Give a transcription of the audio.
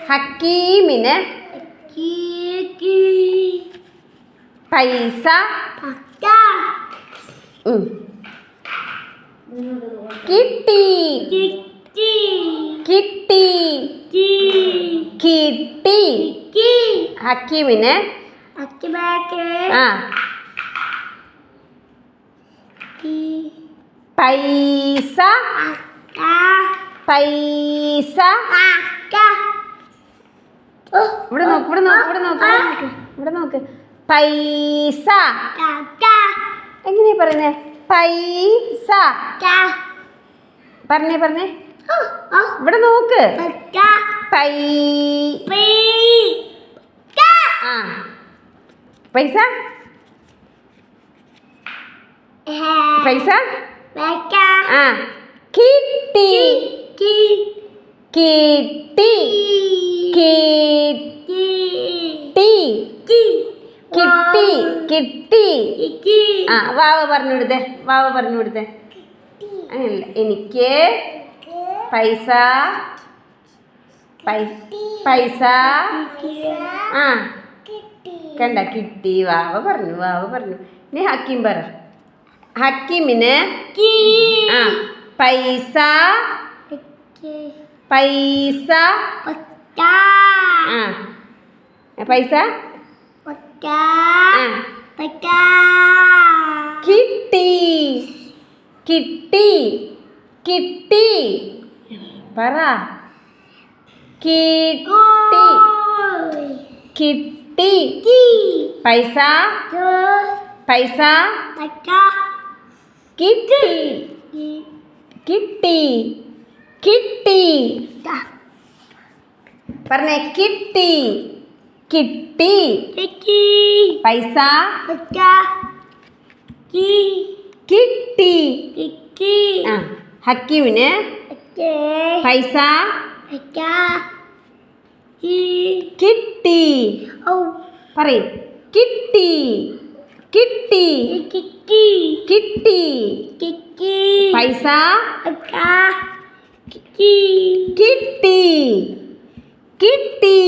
ഹക്കീമിന് പൈസ കിട്ടി ഹക്കീമിന് പൈസ ഇവിടെ നോക്ക് പൈസ എങ്ങനെയാ പറയുന്നേ പൈസ പറഞ്ഞേ ഇവിടെ നോക്ക് പൈസ കിട്ടി വാവ പറഞ്ഞു കൊടുത്തേ അങ്ങനല്ല എനിക്ക് പൈസ കണ്ട കിട്ടി വാവ പറഞ്ഞു നീ ഹക്കീം പറ ഹക്കീമിന് പൈസ കിട്ടി പറ കിട്ടി പൈസ കിട്ടി പറഞ്ഞേ കിട്ടി പൈസ കിട്ടി ഹക്കീമിന് പൈസ കിട്ടി പറയ് കിട്ടി പൈസ കിട്ടി